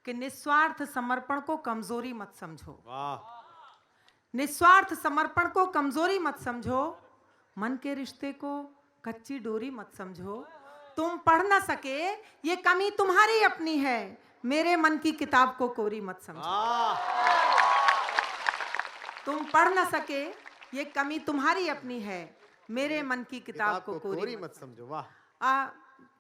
कि निस्वार्थ समर्पण को कमजोरी मत समझो। वाह। निस्वार्थ समर्पण को कमजोरी मत समझो, मन के रिश्ते को कच्ची डोरी मत समझो। तुम पढ़ ना सके ये कमी तुम्हारी अपनी है, मेरे मन की किताब को कोरी मत समझो। तुम पढ़ ना सके ये कमी तुम्हारी अपनी है, मेरे मन की किताब को कोरी मत समझो। वाह।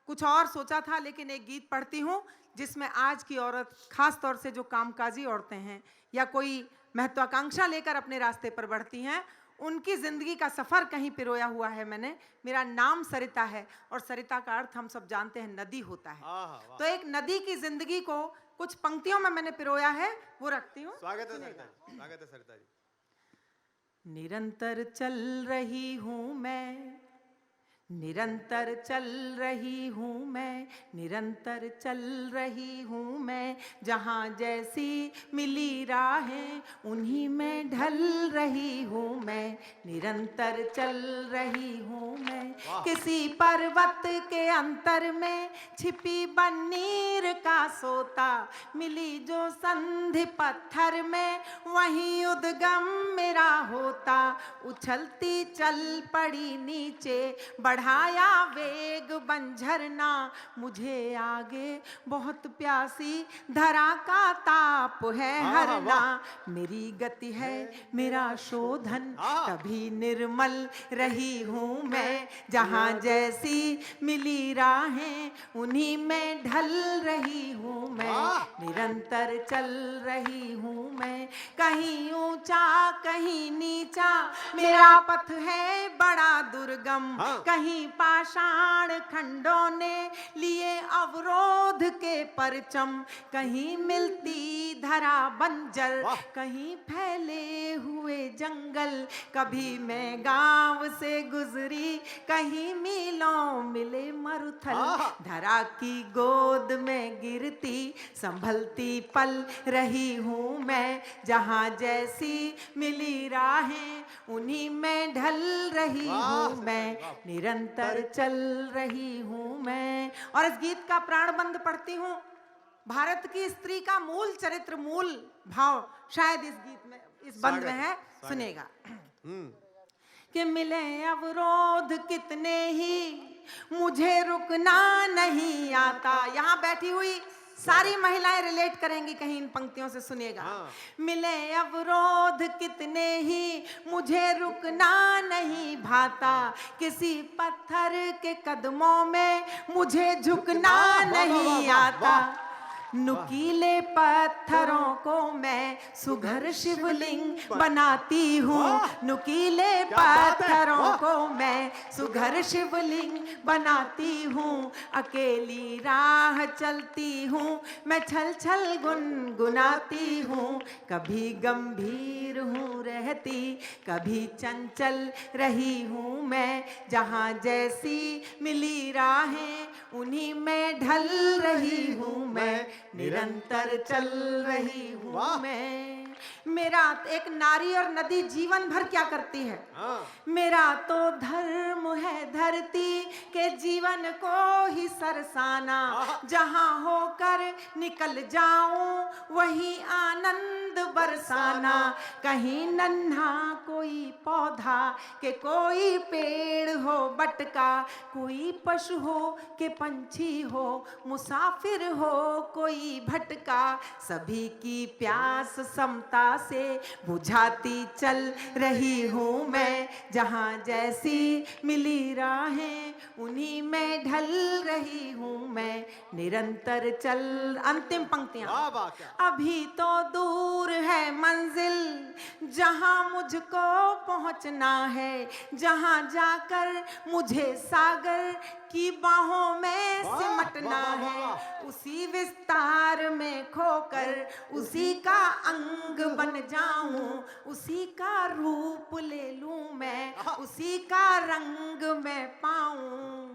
कुछ और सोचा था, लेकिन एक गीत पढ़ती हूँ जिसमें आज की औरत, खास तौर से जो कामकाजी औरतें हैं या कोई महत्वाकांक्षा लेकर अपने रास्ते पर बढ़ती हैं, उनकी जिंदगी का सफर कहीं पिरोया हुआ है मैंने। मेरा नाम सरिता है और सरिता का अर्थ हम सब जानते हैं नदी होता है। तो एक नदी की जिंदगी को कुछ पंक्तियों में मैंने पिरोया है, वो रखती हूँ। स्वागत है सरिता जी। निरंतर चल रही हूँ मैं, निरंतर चल रही हूँ मैं, निरंतर चल रही हूँ मैं, जहाँ जैसी मिली राहें उन्हीं में ढल रही हूँ मैं, निरंतर चल रही हूँ मैं। किसी पर्वत के अंतर में छिपी बन्नीर का सोता, मिली जो संधि पत्थर में वहीं उद्गम मेरा होता। उछलती चल पड़ी नीचे, बढ़ाया वेग बंझरना, मुझे आगे बहुत प्यासी धरा का ताप है हरना। मेरी गति है मेरा शोधन, तभी निर्मल रही हूँ मैं, जहाँ जैसी मिली राहें उन्हीं में ढल रही हूँ मैं, निरंतर चल रही हूँ मैं। कहीं ऊंचा कहीं नीचा मेरा पथ है बड़ा दुर्गम, कहीं पाषाण खंडों ने लिए अवरोध के परचम, कहीं मिलती धरा बंजर, कहीं फैले हुए जंगल। कभी मैं गांव से गुजरी, कहीं मीलों मिले मरुथल, धरा की गोद में गिरती संभलती पल रही हूँ मैं, जहाँ जैसी मिली राहें उन्हीं में ढल रही हूँ मैं, निरंतर चल रही हूँ मैं। और इस गीत का प्राणबंध पढ़ती हूँ। भारत की स्त्री का मूल चरित्र, मूल भाव शायद इस गीत में, इस बंद में है, सुनेगा। कि मिले अवरोध कितने ही मुझे रुकना नहीं आता। यहाँ बैठी हुई सारी महिलाएं रिलेट करेंगी कहीं इन पंक्तियों से, सुनिएगा। मिले अवरोध कितने ही मुझे रुकना नहीं भाता, किसी पत्थर के कदमों में मुझे झुकना नहीं आता। नुकीले पत्थरों को मैं सुघर शिवलिंग बनाती हूँ, नुकीले पत्थरों को मैं सुघर शिवलिंग बनाती हूँ। अकेली राह चलती हूँ मैं, छल छल गुनगुनाती हूँ, कभी गंभीर हूँ रहती, कभी चंचल रही हूँ मैं, जहाँ जैसी मिली राहें उन्हीं में ढल रही हूँ मैं, निरंतर चल रही हूँ मैं। मेरा एक नारी और नदी जीवन भर क्या करती है? मेरा तो धर्म है धरती के जीवन को ही सरसाना, जहाँ होकर निकल जाऊं वही आनंद बरसाना। कहीं नन्हा कोई पौधा के कोई पेड़ हो बटका, कोई पशु हो के पंछी हो, मुसाफिर हो कोई भटका, सभी की प्यास समता से बुझाती चल रही हूँ मैं, जहाँ जैसी मिली राहें उन्हीं में ढल रही हूँ मैं, निरंतर चल। अंतिम पंक्तियां। अभी तो दूर है मंजिल जहाँ मुझको पहुँचना है, जहाँ जाकर मुझे सागर की बाहों में सिमटना है, उसी विस्तार में खोकर उसी का अंग बन जाऊं, उसी का रूप ले लूं मैं, उसी का रंग मैं पाऊं।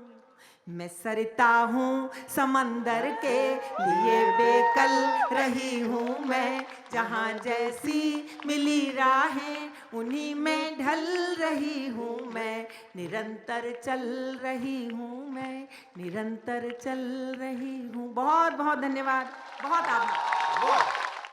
मैं सरिता हूँ समंदर के लिए बेकल रही हूँ मैं, जहाँ जैसी मिली राहें उन्हीं में ढल रही हूँ मैं, निरंतर चल रही हूँ मैं, निरंतर चल रही हूँ। बहुत बहुत धन्यवाद, बहुत आभार। मोर